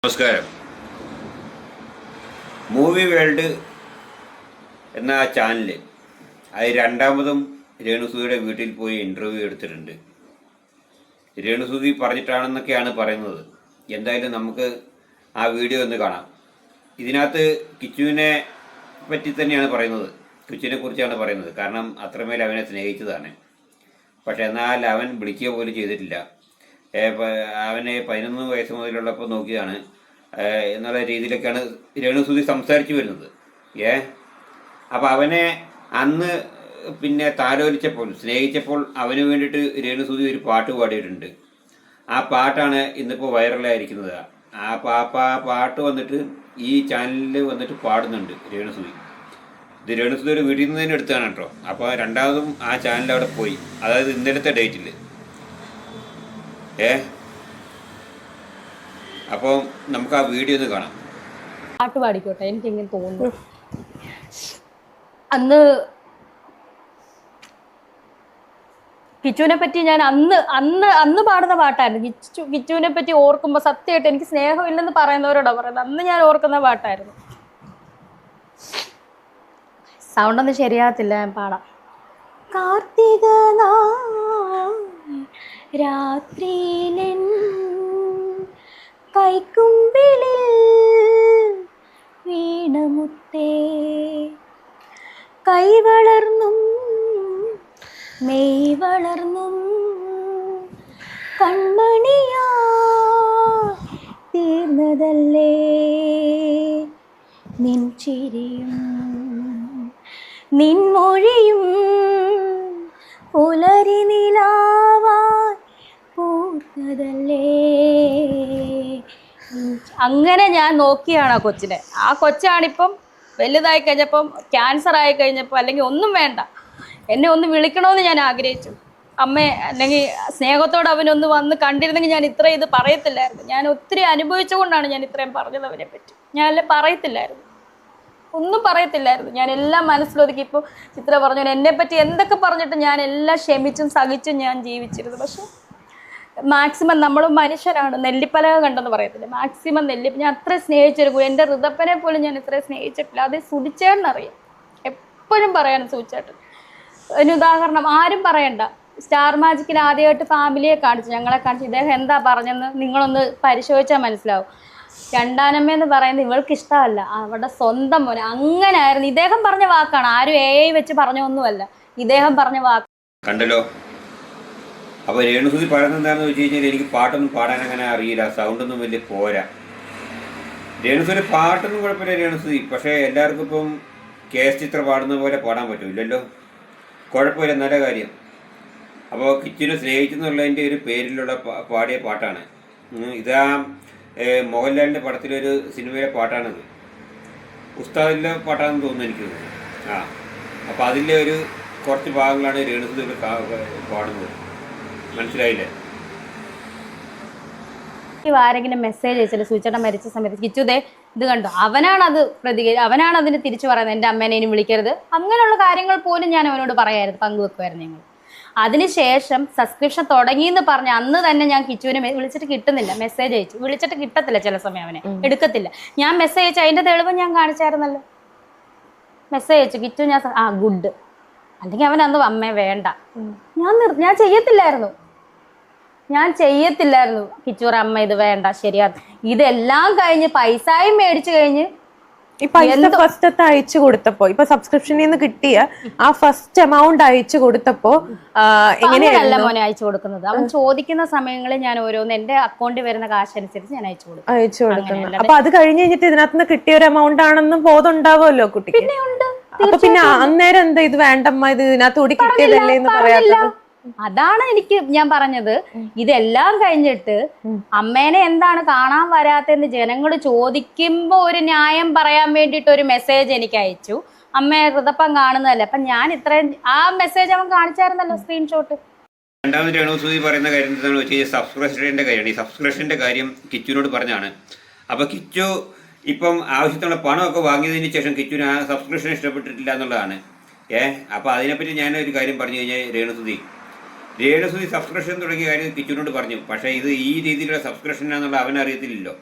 നമസ്കാരം. Movie world എന്ന channel അത് രണ്ടാമതും രേണുസുധിയുടെ വീട്ടിൽ പോയി ഇൻ്റർവ്യൂ എടുത്തിട്ടുണ്ട്. രേണുസുധി പറഞ്ഞിട്ടാണെന്നൊക്കെയാണ് പറയുന്നത്. എന്തായാലും നമുക്ക് ആ വീഡിയോ ഒന്ന് കാണാം. ഇതിനകത്ത് കിച്ചുവിനെ പറ്റി തന്നെയാണ് പറയുന്നത്, കിച്ചുവിനെ കുറിച്ചാണ് പറയുന്നത്. കാരണം അത്രമേൽ അവനെ സ്നേഹിച്ചതാണ്. പക്ഷെ എന്നാൽ അവൻ വിളിക്കുക പോലും ചെയ്തിട്ടില്ല. അവനെ 11 വയസ്സ് മുതലുള്ളപ്പോൾ നോക്കിയതാണ് എന്നുള്ള രീതിയിലൊക്കെയാണ് രേണുസുധി സംസാരിച്ചു വരുന്നത്. അപ്പോൾ അവനെ അന്ന് പിന്നെ താലോലിച്ചപ്പോൾ, സ്നേഹിച്ചപ്പോൾ അവന് വേണ്ടിയിട്ട് രേണുസുധി ഒരു പാട്ട് പാടിയിട്ടുണ്ട്. ആ പാട്ടാണ് ഇന്നിപ്പോൾ വൈറലായിരിക്കുന്നത്. ആ പാട്ട് വന്നിട്ട് ഈ ചാനലിൽ വന്നിട്ട് പാടുന്നുണ്ട് രേണുസുധി. ഇത് രേണുസുധിയുടെ വീട്ടിൽ നിന്ന് തന്നെ എടുത്തതാണ് കേട്ടോ. അപ്പോൾ രണ്ടാമതും ആ ചാനൽ അവിടെ പോയി, അതായത് ഇന്നലത്തെ ഡേറ്റിൽ. അപ്പോൾ നമുക്ക് ആ വീഡിയോ ഒന്ന് കാണാം. പാട്ട് പാടിക്കോട്ടെ, എനിക്കിങ്ങനെ തോന്നുന്നു. അന്ന് കിച്ചുവിനെ പറ്റി ഞാൻ അന്ന് പാടുന്ന പാട്ടായിരുന്നു. കിച്ചുവിനെ പറ്റി ഓർക്കുമ്പോൾ സത്യമായിട്ട് എനിക്ക് സ്നേഹമില്ലെന്ന് പറയുന്നവരോടാ പറയുന്നത്. അന്ന് ഞാൻ ഓർക്കുന്ന പാട്ടായിരുന്നു. സൗണ്ടൊന്നും ശരിയാകത്തില്ല, ഞാൻ പാടാം. കാർത്തിക രാത്രിയിലെൻ കൈക്കുമ്പിളിൽ വീണമുത്തേ, കൈ വളർന്നും മെയ് വളർന്നും കൺമണിയാ തീർന്നതല്ലേ നിൻ ചിരിയും നിൻമൊഴിയും പുലരി നിലാവാൻ പൂർത്തതല്ലേ. അങ്ങനെ ഞാൻ നോക്കിയാണ് ആ കൊച്ചിനെ. ആ കൊച്ചാണിപ്പം വലുതായി കഴിഞ്ഞപ്പം, ക്യാൻസർ ആയി കഴിഞ്ഞപ്പോൾ, അല്ലെങ്കിൽ ഒന്നും വേണ്ട, എന്നെ ഒന്ന് വിളിക്കണമെന്ന് ഞാൻ ആഗ്രഹിച്ചു. അമ്മേ, അല്ലെങ്കിൽ സ്നേഹത്തോടെ അവനൊന്ന് വന്ന് കണ്ടിരുന്നെങ്കിൽ ഞാൻ ഇത്രയും ഇത് പറയത്തില്ലായിരുന്നു. ഞാൻ ഒത്തിരി അനുഭവിച്ചുകൊണ്ടാണ് ഞാൻ ഇത്രയും പറഞ്ഞത് അവനെ പറ്റി. ഞാൻ പറയത്തില്ലായിരുന്നു, ഒന്നും പറയത്തില്ലായിരുന്നു. ഞാൻ എല്ലാം മനസ്സിലൊതുക്കി. ഇപ്പോൾ ചിത്ര പറഞ്ഞു എന്നെപ്പറ്റി എന്തൊക്കെ പറഞ്ഞിട്ട് ഞാൻ എല്ലാം ക്ഷമിച്ചും സഹിച്ചും ഞാൻ ജീവിച്ചിരുന്നു. പക്ഷെ മാക്സിമം നമ്മൾ മനുഷ്യരാണ്, നെല്ലിപ്പലക കണ്ടെന്ന് പറയത്തില്ല, മാക്സിമം ഞാൻ അത്രയും സ്നേഹിച്ചൊരു എൻ്റെ ഋതപ്പനെ പോലും ഞാൻ ഇത്രയും സ്നേഹിച്ചിട്ടില്ല. അത് സുധിച്ചേട്ടനറിയാം, എപ്പോഴും പറയാനും സുധിച്ചേട്ടൻ. അതിന് ഉദാഹരണം ആരും പറയണ്ട. സ്റ്റാർ മാജിക്കിൽ ആദ്യമായിട്ട് ഫാമിലിയെ കാണിച്ചു, ഞങ്ങളെ കാണിച്ചു. ഇദ്ദേഹം എന്താ പറഞ്ഞെന്ന് നിങ്ങളൊന്ന് പരിശോധിച്ചാൽ മനസ്സിലാവും. രണ്ടാനമ്മയെന്ന് പറയുന്നത് ഇവൾക്ക് ഇഷ്ടമല്ല, അവളുടെ സ്വന്തം മോനെ. അങ്ങനെ ആയിരുന്നു. ഇദ്ദേഹം പറഞ്ഞ വാക്കാണ്, ആരും AI വെച്ച് പറഞ്ഞൊന്നുമല്ല, ഇദ്ദേഹം പറഞ്ഞ വാക്ക്. കണ്ടല്ലോ. അപ്പോൾ രേണുസുധി പറയുന്നത് എന്താണെന്ന് വെച്ച് കഴിഞ്ഞാൽ, എനിക്ക് പാട്ടൊന്നും പാടാൻ അങ്ങനെ അറിയില്ല, സൗണ്ടൊന്നും വലിയ പോരാ. രേണുസുധി പാട്ടൊന്നും കുഴപ്പമില്ല രേണുസുധി, പക്ഷേ എല്ലാവർക്കും ഇപ്പം KS ചിത്ര പാടുന്ന പോലെ പാടാൻ പറ്റില്ലല്ലോ. കുഴപ്പമില്ല, നല്ല കാര്യം. അപ്പോൾ കിച്ചുവിനെ സ്നേഹിച്ചെന്നുള്ളതിൻ്റെ ഒരു പേരിലുള്ള പാടിയ പാട്ടാണ്. ഇതാ മോഹൻലാലിൻ്റെ പടത്തിലൊരു സിനിമയിലെ പാട്ടാണിത്. ഉസ്താദിൻ്റെ പാട്ടാണെന്ന് തോന്നുന്നു എനിക്ക്. അപ്പോൾ അതിലെ ഒരു കുറച്ച് ഭാഗങ്ങളാണ് രേണുസുധി പാടുന്നത്. മനസ്സിലായില്ലേ? ആരെങ്കിലും മെസ്സേജ് അയച്ചല്ലോ സൂചന മരിച്ച സമയത്ത്, കിച്ചുദേ ഇത് കണ്ടോ, അവനാണ് അതിന് തിരിച്ചു പറയുന്നത്, എൻ്റെ അമ്മേനെ ഇനി വിളിക്കരുത്. അങ്ങനെയുള്ള കാര്യങ്ങൾ പോലും ഞാൻ അവനോട് പറയായിരുന്നു, പങ്കുവെക്കുമായിരുന്നു ഞങ്ങൾ. അതിനുശേഷം സബ്സ്ക്രിപ്ഷൻ തുടങ്ങിയെന്ന് പറഞ്ഞ അന്ന് തന്നെ ഞാൻ കിച്ചുവിനെ വിളിച്ചിട്ട് കിട്ടുന്നില്ല, മെസ്സേജ് അയച്ചു. വിളിച്ചിട്ട് കിട്ടത്തില്ല, ചില സമയം അവനെ എടുക്കത്തില്ല. ഞാൻ മെസ്സേജ് അയച്ചു, അതിൻ്റെ തെളിവ് ഞാൻ കാണിച്ചായിരുന്നല്ലോ. മെസ്സേജ് അയച്ചു കിച്ചു, ഞാൻ ഗുഡ്, അല്ലെങ്കിൽ അവൻ അന്ന് അമ്മേ വേണ്ട, ഞാൻ ചെയ്യത്തില്ലായിരുന്നു. കിച്ചൂർ അമ്മ ഇത് വേണ്ട, ശരിയാ. ഇതെല്ലാം കഴിഞ്ഞ് പൈസയും മേടിച്ചു കഴിഞ്ഞ് ഈ പൈസ ഫസ്റ്റ് അയച്ചു കൊടുത്തപ്പോ, ഇപ്പൊ സബ്സ്ക്രിപ്ഷനിൽ നിന്ന് കിട്ടിയ ആ ഫസ്റ്റ് എമൗണ്ട് അയച്ചു കൊടുത്തപ്പോ എങ്ങനെയല്ല മോനെ അയച്ചു കൊടുക്കുന്നത്. അവൻ ചോദിക്കുന്ന സമയങ്ങളിൽ ഞാൻ ഓരോന്ന് എന്റെ അക്കൗണ്ടിൽ വരുന്ന കാശ് അനുസരിച്ച് ഞാൻ അയച്ചു കൊടുക്കുന്നു. അപ്പൊ അത് കഴിഞ്ഞ് കഴിഞ്ഞിട്ട് ഇതിനകത്ത് കിട്ടിയ ഒരു എമൗണ്ട് ആണെന്നും ബോധം ഉണ്ടാവുമല്ലോ കുട്ടിക്ക്. പിന്നെ ഉണ്ട്. അപ്പൊ പിന്നെ അന്നേരം എന്താ ഇത് വേണ്ടമ്മ, ഇത് ഇതിനകത്ത് കൂടി കിട്ടിയതല്ലേ എന്ന് പറയാത്തത്? അതാണ് ഞാൻ പറഞ്ഞത്. ഇതെല്ലാം കഴിഞ്ഞിട്ട് അമ്മേനെ എന്താണ് കാണാൻ വരാത്തെന്ന് ജനങ്ങൾ ചോദിക്കുമ്പോ ഒരു ന്യായം പറയാൻ വേണ്ടിട്ട് ഒരു മെസ്സേജ് എനിക്ക് അയച്ചു. അമ്മയെ ഋതപ്പം കാണുന്നതല്ലേ. അപ്പൊ ഞാൻ ഇത്രയും ആ മെസ്സേജ് അവൻ കാണിച്ചായിരുന്നല്ലോ, സ്ക്രീൻഷോട്ട്. രണ്ടാമത് രേണുസുധി പറയുന്ന കാര്യം എന്താണെന്ന് വെച്ച് കഴിഞ്ഞാൽ സബ്സ്ക്രിപ്ഷൻ്റെ കാര്യമാണ്. ഈ സബ്സ്ക്രിപ്ഷൻ്റെ കാര്യം കിച്ചുവിനോട് പറഞ്ഞാണ്. അപ്പോൾ കിച്ചു ഇപ്പം ആവശ്യത്തിനുള്ള പണമൊക്കെ വാങ്ങിയതിന് ശേഷം കിച്ചുവിന് ആ സബ്സ്ക്രിപ്ഷൻ ഇഷ്ടപ്പെട്ടിട്ടില്ല എന്നുള്ളതാണ്. അപ്പോൾ അതിനെപ്പറ്റി ഞാനൊരു കാര്യം പറഞ്ഞു കഴിഞ്ഞാൽ, രേണുസുധി സബ്സ്ക്രിപ്ഷൻ തുടങ്ങിയ കാര്യം കിച്ചുവിനോട് പറഞ്ഞു. പക്ഷേ ഇത് ഈ രീതിയിലുള്ള സബ്സ്ക്രിപ്ഷനാണെന്നുള്ള അവനറിയത്തില്ലല്ലോ.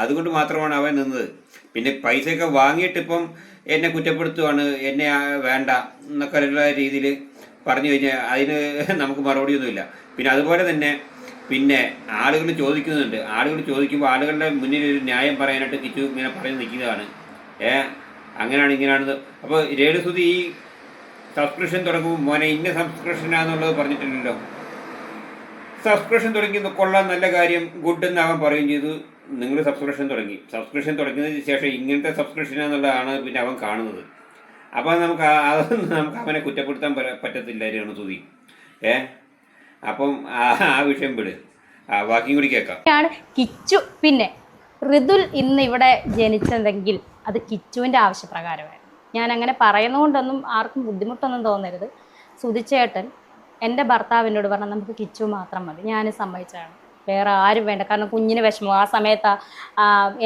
അതുകൊണ്ട് മാത്രമാണ് അവൻ നിന്നത്. പിന്നെ പൈസയൊക്കെ വാങ്ങിയിട്ട് ഇപ്പം എന്നെ കുറ്റപ്പെടുത്തുവാണ്, എന്നെ വേണ്ട എന്നൊക്കെ ഉള്ള രീതിയിൽ പറഞ്ഞു കഴിഞ്ഞാൽ അതിന് നമുക്ക് മറുപടിയൊന്നുമില്ല. പിന്നെ അതുപോലെ തന്നെ പിന്നെ ആളുകൾ ചോദിക്കുന്നുണ്ട്. ആളുകൾ ചോദിക്കുമ്പോൾ ആളുകളുടെ മുന്നിൽ ഒരു ന്യായം പറയാനായിട്ട് കിച്ചു ഇങ്ങനെ പറഞ്ഞ് നിൽക്കുന്നതാണ്. അങ്ങനെയാണ് ഇങ്ങനെയാണെന്ന്. അപ്പോൾ രേണുസുതി ഈ സബ്സ്ക്രിപ്ഷൻ തുടങ്ങുമ്പോൾ മോനെ ഇന്ന സബ്സ്ക്രിപ്ഷനാണെന്നുള്ളത് പറഞ്ഞിട്ടില്ലല്ലോ. സബ്സ്ക്രിപ്ഷൻ തുടങ്ങിയത് കൊള്ളാൻ, നല്ല കാര്യം, ഗുഡ് എന്ന് അവൻ പറയുകയും ചെയ്തു. നിങ്ങൾ സബ്സ്ക്രിപ്ഷൻ തുടങ്ങിയതിന് ശേഷം ഇങ്ങനത്തെ സബ്സ്ക്രിപ്ഷനാണെന്നുള്ളതാണ് പിന്നെ അവൻ കാണുന്നത്. അപ്പോൾ നമുക്ക് അവനെ കുറ്റപ്പെടുത്താൻ പറ്റത്തില്ല രേണുസുതി. അപ്പം ആ വിഷയം വിട്, ബാക്കിയും കൂടി കേൾക്കാം. കിച്ചു. പിന്നെ ഋതുൽ ഇന്ന് ഇവിടെ ജനിച്ചതെങ്കിൽ അത് കിച്ചുവിൻ്റെ ആവശ്യപ്രകാരമായിരുന്നു. ഞാൻ അങ്ങനെ പറയുന്നതുകൊണ്ടൊന്നും ആർക്കും ബുദ്ധിമുട്ടൊന്നും തോന്നരുത്. സുധിച്ചേട്ടൻ എൻ്റെ ഭർത്താവിനോട് പറഞ്ഞാൽ നമുക്ക് കിച്ചു മാത്രം മതി, ഞാൻ സമ്മതിച്ചാണ്, വേറെ ആരും വേണ്ട. കാരണം കുഞ്ഞിന് വിഷമം. ആ സമയത്ത്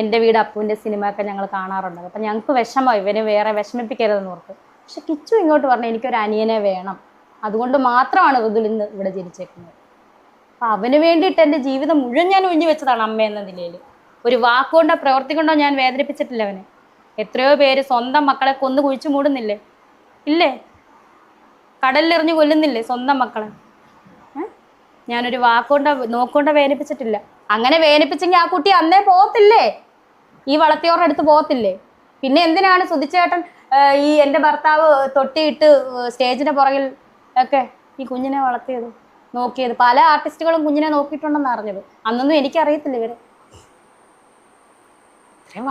എൻ്റെ വീട് അപ്പുവിൻ്റെ സിനിമയൊക്കെ ഞങ്ങൾ കാണാറുണ്ട്. അപ്പം ഞങ്ങൾക്ക് വിഷമമായി, ഇവന് വേറെ വിഷമിപ്പിക്കരുതെന്ന് ഓർത്ത്. പക്ഷെ കിച്ചു ഇങ്ങോട്ട് പറഞ്ഞു എനിക്കൊരു അനിയനെ വേണം, അതുകൊണ്ട് മാത്രമാണ് ഋതുൽ ഇന്ന് ഇവിടെ ജനിച്ചേക്കുന്നത്. അപ്പം അവന് വേണ്ടിയിട്ട് എൻ്റെ ജീവിതം മുഴുവൻ ഞാൻ ഒഴിഞ്ഞു വെച്ചതാണ് അമ്മ എന്ന നിലയിൽ. ഒരു വാക്കുകൊണ്ടോ പ്രവൃത്തി കൊണ്ടോ ഞാൻ വേദനിപ്പിച്ചിട്ടില്ല അവനെ. എത്രയോ പേര് സ്വന്തം മക്കളെ കൊന്നു കുഴിച്ചു മൂടുന്നില്ലേ? ഇല്ലേ? കടലിലെറിഞ്ഞ് കൊല്ലുന്നില്ലേ സ്വന്തം മക്കളെ? ഞാനൊരു വാക്കുകൊണ്ടോ നോക്കുകൊണ്ടോ വേദനിപ്പിച്ചിട്ടില്ല. അങ്ങനെ വേദനിപ്പിച്ചെങ്കിൽ ആ കുട്ടി അന്നേ പോകത്തില്ലേ, ഈ വളർത്തിയോരുടെ അടുത്ത് പോകത്തില്ലേ? പിന്നെ എന്തിനാണ് സുധിച്ചേട്ടൻ ഈ എൻ്റെ ഭർത്താവ് തൊട്ടിയിട്ട് സ്റ്റേജിൻ്റെ പുറകിൽ ഒക്കെ ഈ കുഞ്ഞിനെ വളർത്തിയത്, നോക്കിയത്? പല ആർട്ടിസ്റ്റുകളും കുഞ്ഞിനെ നോക്കിയിട്ടുണ്ടെന്ന് അറിഞ്ഞത്. അന്നൊന്നും എനിക്കറിയത്തില്ല ഇവരെ. ഇത്രയും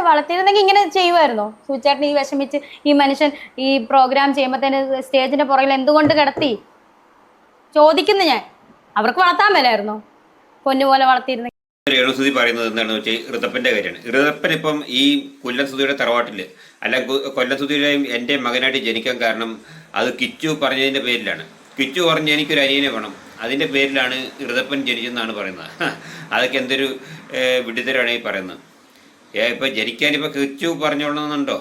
വളർത്തിയിരുന്നെങ്കിൽ ഇങ്ങനെ ചെയ്യുമായിരുന്നോ? സുധിച്ചേട്ടൻ ഈ വിഷമിച്ച് ഈ മനുഷ്യൻ ഈ പ്രോഗ്രാം ചെയ്യുമ്പോഴത്തേന് സ്റ്റേജിൻ്റെ പുറകിൽ എന്തുകൊണ്ട് കിടത്തി ചോദിക്കുന്നു ഞാൻ. അവർക്ക് വളർത്താൻ മേലായിരുന്നോ? പൊന്നുപോലെ വളർത്തിയിരുന്നെങ്കിൽ. രേണുസുതി പറയുന്നത് എന്താണെന്ന് വെച്ചാൽ ഋതപ്പൻ്റെ കാര്യമാണ്. ഋതപ്പൻ ഇപ്പം ഈ കൊല്ലംസുതിയുടെ തറവാട്ടിൽ അല്ല, കൊല്ലംസുതിയുടെയും എൻ്റെ മകനായിട്ട് ജനിക്കാൻ കാരണം അത് കിച്ചു പറഞ്ഞതിൻ്റെ പേരിലാണ്. കിച്ചു പറഞ്ഞ് എനിക്കൊരു അനിയനെ വേണം, അതിൻ്റെ പേരിലാണ് ഋതപ്പൻ ജനിച്ചെന്നാണ് പറയുന്നത്. അതൊക്കെ എന്തൊരു വിഡിതരാണ് ഈ പറയുന്നത്. ഇപ്പോൾ ജനിക്കാനിപ്പോൾ കിച്ചു പറഞ്ഞോളണമെന്നുണ്ടോ?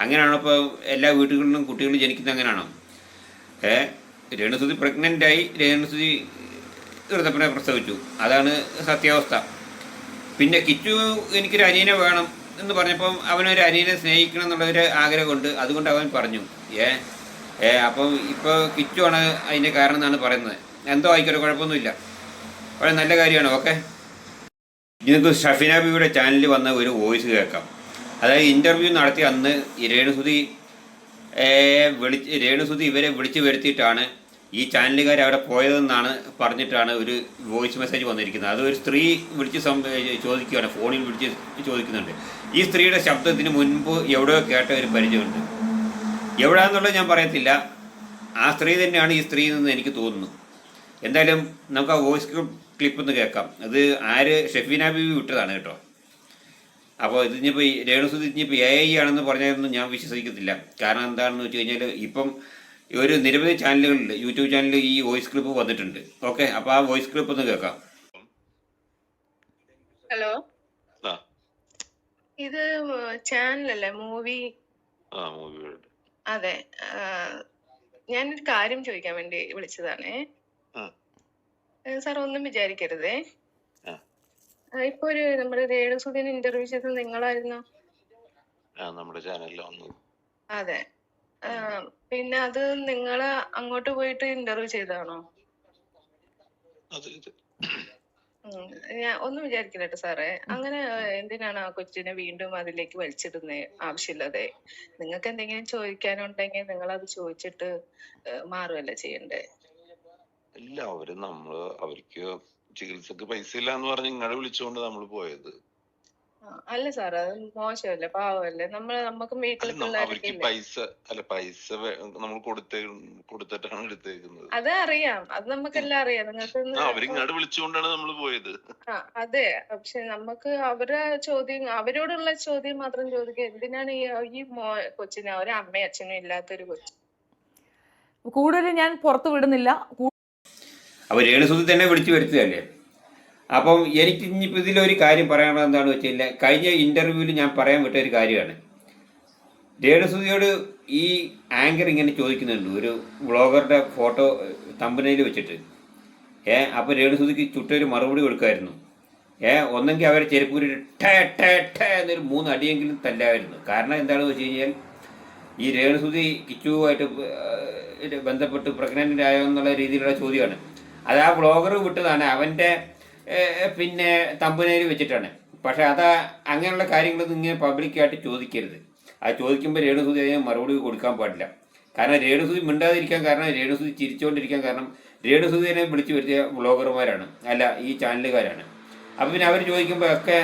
അങ്ങനെയാണോ ഇപ്പോൾ എല്ലാ വീടുകളിലും കുട്ടികൾ ജനിക്കുന്നത്? അങ്ങനെയാണോ? രേണുസുതി പ്രഗ്നൻ്റായി, രേണുസുതി ഋതപ്പനെ പ്രസവിച്ചു, അതാണ് സത്യാവസ്ഥ. പിന്നെ കിച്ചു എനിക്കൊരു അനിയനെ വേണം എന്ന് പറഞ്ഞപ്പം അവനൊരു അനിയനെ സ്നേഹിക്കണം എന്നുള്ളൊരു ആഗ്രഹമുണ്ട്, അതുകൊണ്ട് അവൻ പറഞ്ഞു. അപ്പം ഇപ്പോൾ കിച്ചുവാണ് അതിൻ്റെ കാരണം എന്നാണ് പറയുന്നത്. എന്തോ ആയിക്കോട്ടെ, കുഴപ്പമൊന്നുമില്ല, വളരെ നല്ല കാര്യമാണ്. ഓക്കെ, നിങ്ങൾക്ക് ഷഫീന ബീവിയുടെ ചാനലിൽ വന്ന ഒരു വോയിസ് കേൾക്കാം. അതായത് ഇൻ്റർവ്യൂ നടത്തിയ അന്ന് രേണുസുതി ഇവരെ വിളിച്ചു വരുത്തിയിട്ടാണ് ഈ ചാനലുകാർ അവിടെ പോയതെന്നാണ് പറഞ്ഞിട്ടാണ് ഒരു വോയിസ് മെസ്സേജ് വന്നിരിക്കുന്നത്. അത് ഒരു സ്ത്രീ വിളിച്ച് ചോദിക്കുകയാണ്, ഫോണിൽ വിളിച്ച് ചോദിക്കുന്നുണ്ട്. ഈ സ്ത്രീയുടെ ശബ്ദത്തിന് മുൻപ് എവിടെയോ കേട്ട ഒരു പരിചയമുണ്ട്. എവിടെയാണെന്നുള്ളത് ഞാൻ പറയത്തില്ല, ആ സ്ത്രീ തന്നെയാണ് ഈ സ്ത്രീ എന്ന് എനിക്ക് തോന്നുന്നു. എന്തായാലും നമുക്ക് ആ വോയിസ് ക്ലിപ്പ് ഒന്ന് കേൾക്കാം. അത് ഷഫീന ബീവി വിട്ടതാണ് കേട്ടോ. അപ്പോൾ ഇതിനിപ്പോൾ രേണുസുതി ഇനിയിപ്പോൾ AI ആണെന്ന് പറഞ്ഞതൊന്നും ഞാൻ വിശ്വസിക്കത്തില്ല. കാരണം എന്താണെന്ന് വെച്ച് കഴിഞ്ഞാൽ ഇപ്പം ഒരു നിരവധി ചാനലുകളിൽ, യൂട്യൂബ് ചാനലിൽ ഈ വോയിസ് ക്ലിപ്പ് വന്നിട്ടുണ്ട്. ഓക്കെ, അപ്പോൾ ആ വോയിസ് ക്ലിപ്പ് ഒന്ന് കേൾക്കാം. ഹലോ, ഇത് ചാനലല്ലേ? മൂവി? അതെ. ഞാനൊരു കാര്യം ചോദിക്കാൻ വേണ്ടി വിളിച്ചതാണേ. സാർ ഒന്നും വിചാരിക്കരുതേ. ഇപ്പൊ ഒരു നമ്മുടെ രേണുസുതിനെ ഇന്റർവ്യൂ ചെയ്തത് നിങ്ങളായിരുന്നോ? നമ്മുടെ ചാനലിൽ വന്നു. അതെ. പിന്നെ അത് നിങ്ങള് അങ്ങോട്ട് പോയിട്ട് ഇന്റർവ്യൂ ചെയ്താണോ? ഞാൻ ഒന്നും വിചാരിക്കില്ലട്ടോ സാറേ. അങ്ങനെ എന്തിനാണ് ആ കൊച്ചിനെ വീണ്ടും അതിലേക്ക് വലിച്ചിടുന്നേ ആവശ്യമില്ലാതെ? നിങ്ങൾക്ക് എന്തെങ്കിലും ചോദിക്കാനുണ്ടെങ്കിൽ നിങ്ങൾ അത് ചോദിച്ചിട്ട് മാറുകയല്ലേ ചെയ്യണ്ടേ? ഇല്ല, അവർക്ക് ചികിത്സക്ക് പൈസ ഇല്ല എന്ന് പറഞ്ഞ് ഇങ്ങോട്ട് വിളിച്ചുകൊണ്ട് നമ്മൾ പോയത്. അല്ല സാർ, അത് മോശമല്ലേ, പാവല്ലേ? നമുക്ക് വീട്ടിൽ അവർക്ക് പൈസ നമ്മൾ കൊടുത്തിട്ടാണ് എടുത്തേക്കുന്നത്. അത് അറിയാം, അത് നമുക്കെല്ലാം അറിയാം. നിങ്ങൾക്ക് അവരിങ്ങോട്ട് വിളിച്ചുകൊണ്ടാണ് നമ്മൾ പോയത്. അതെ, പക്ഷെ നമുക്ക് അവരോടുള്ള ചോദ്യം മാത്രം ചോദിക്കുക. എന്തിനാണ് ഈ കൊച്ചിനെ ഒരു അമ്മയും അച്ഛനും ഇല്ലാത്തൊരു കൊച്ചു? കൂടുതൽ ഞാൻ പുറത്തു വിടുന്നില്ല. അപ്പോൾ രേണുസുതി തന്നെ വിളിച്ചു വരുത്തുകയല്ലേ. അപ്പം എനിക്ക് ഇനിയിപ്പോൾ ഇതിലൊരു കാര്യം പറയാനുള്ളത് എന്താണെന്ന് വെച്ച് കഴിഞ്ഞാൽ, കഴിഞ്ഞ ഇൻ്റർവ്യൂവിൽ ഞാൻ പറയാൻ വിട്ട ഒരു കാര്യമാണ്. രേണുസുതിയോട് ഈ ആങ്കർ ഇങ്ങനെ ചോദിക്കുന്നുണ്ട്, ഒരു വ്ളോഗറുടെ ഫോട്ടോ തമ്പനയിൽ വെച്ചിട്ട്. അപ്പോൾ രേണുസുതിക്ക് ചുട്ടൊരു മറുപടി കൊടുക്കുമായിരുന്നു. ഒന്നെങ്കിൽ അവരെ ചെരുപ്പൂരി ടേ ടേ ടേ എന്നൊരു 3 അടിയെങ്കിലും തല്ലായിരുന്നു. കാരണം എന്താണെന്ന് വെച്ച് കഴിഞ്ഞാൽ ഈ രേണുസുതി കിച്ചുവുമായിട്ട് ബന്ധപ്പെട്ട് പ്രഗ്നൻ്റ് ആയോ എന്നുള്ള രീതിയിലുള്ള ചോദ്യമാണ്. അത് ആ വ്ളോഗർ വിട്ടതാണ്, അവൻ്റെ പിന്നെ തമ്പനയിൽ വെച്ചിട്ടാണ്. പക്ഷെ അങ്ങനെയുള്ള കാര്യങ്ങളൊന്നും ഇങ്ങനെ പബ്ലിക്കായിട്ട് ചോദിക്കരുത്. അത് ചോദിക്കുമ്പോൾ രേണുസുതി അതിന് മറുപടി കൊടുക്കാൻ പാടില്ല. കാരണം രേണുസുതി മിണ്ടാതിരിക്കാൻ കാരണം, രേണുസുതി ചിരിച്ചുകൊണ്ടിരിക്കാൻ കാരണം രേണുസുതിനെ വിളിച്ചു വരുത്തിയ വ്ളോഗർമാരാണ്, അല്ല ഈ ചാനലുകാരാണ്. അപ്പം പിന്നെ അവർ ചോദിക്കുമ്പോൾ ഒക്കെ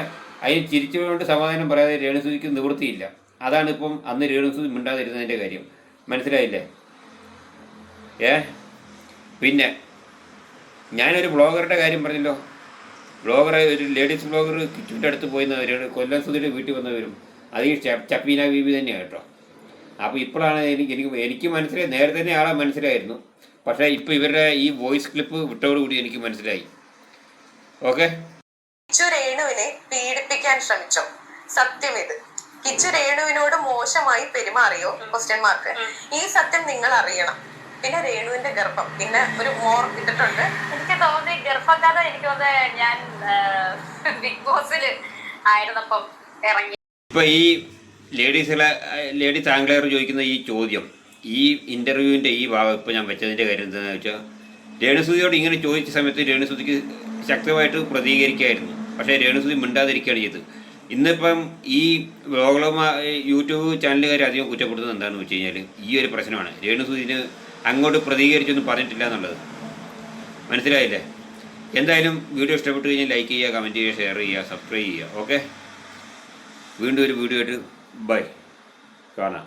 അതിന് ചിരിച്ചുകൊണ്ട് സമാധാനം പറയാതെ രേണുസുതിക്ക് നിവൃത്തിയില്ല. അതാണ് ഇപ്പം അന്ന് രേണുസുതി മിണ്ടാതിരുന്നതിൻ്റെ കാര്യം. മനസ്സിലായില്ലേ? പിന്നെ ഞാനൊരു ബ്ലോഗറുടെ കാര്യം പറഞ്ഞല്ലോ. ഒരു ലേഡീസ് ബ്ലോഗർ കിച്ചുവിൻ്റെ അടുത്ത് പോയിരുന്നവരാണ്, കൊല്ലം സുധിയുടെ വീട്ടിൽ വന്നവരും. അത് ഈ ചപ്പീന ബീബി തന്നെയാണ് കേട്ടോ. അപ്പോൾ ഇപ്പോഴാണ് എനിക്ക് മനസ്സിലായി. നേരത്തെ തന്നെ ആളെ മനസ്സിലായിരുന്നു. പക്ഷേ ഇപ്പോൾ ഇവരുടെ ഈ വോയിസ് ക്ലിപ്പ് വിട്ടതോടുകൂടി എനിക്ക് മനസ്സിലായി. ഓക്കെ. കിച്ചു രേണുവിനെ പീഡിപ്പിക്കാൻ ശ്രമിച്ചോ? സത്യം ഇത്. കിച്ചു രേണുവിനോട് മോശമായി പെരുമാറിയോ? ഈ സത്യം നിങ്ങൾ അറിയണം. പിന്നെ രേണുവിന്റെ ഗർഭം, പിന്നെ ഒരു മോർ ഇട്ടിട്ടുണ്ട്. എനിക്ക് തോന്നി ഗർഭകഥ, എനിക്ക് തോന്നുന്നത് ഞാൻ ബിഗ് ബോസിൽ ആയിരുന്നപ്പം ഇറങ്ങി. ഇപ്പോൾ ഈ ലേഡീസ് ആംഗ്ലയർ ചോദിക്കുന്ന ഈ ചോദ്യം, ഈ ഇൻ്റർവ്യൂവിൻ്റെ ഈ ഭാഗം ഇപ്പോൾ ഞാൻ വെച്ചതിൻ്റെ കാര്യം എന്താണെന്ന് വെച്ചാൽ, രേണുസുതിയോട് ഇങ്ങനെ ചോദിച്ച സമയത്ത് രേണുസുതിക്ക് ശക്തമായിട്ട് പ്രതികരിക്കായിരുന്നു. പക്ഷേ രേണുസുതി മിണ്ടാതിരിക്കുകയാണ് ചെയ്തത്. ഇന്നിപ്പം ഈ യൂട്യൂബ് ചാനലുകാർ അധികം കുറ്റപ്പെടുത്തുന്നത് എന്താണെന്ന് വെച്ച് കഴിഞ്ഞാൽ ഈ ഒരു പ്രശ്നമാണ്. രേണുസുതിന് അങ്ങോട്ട് പ്രതികരിച്ചൊന്നും പറഞ്ഞിട്ടില്ല എന്നുള്ളത്. മനസ്സിലായില്ലേ? എന്തായാലും വീഡിയോ ഇഷ്ടപ്പെട്ട് കഴിഞ്ഞാൽ ലൈക്ക് ചെയ്യുക, കമൻറ്റ് ചെയ്യുക, ഷെയർ ചെയ്യുക, സബ്സ്ക്രൈബ് ചെയ്യുക. ഓക്കെ, വീണ്ടും ഒരു വീഡിയോ ആയിട്ട് ബൈ, കാണാം.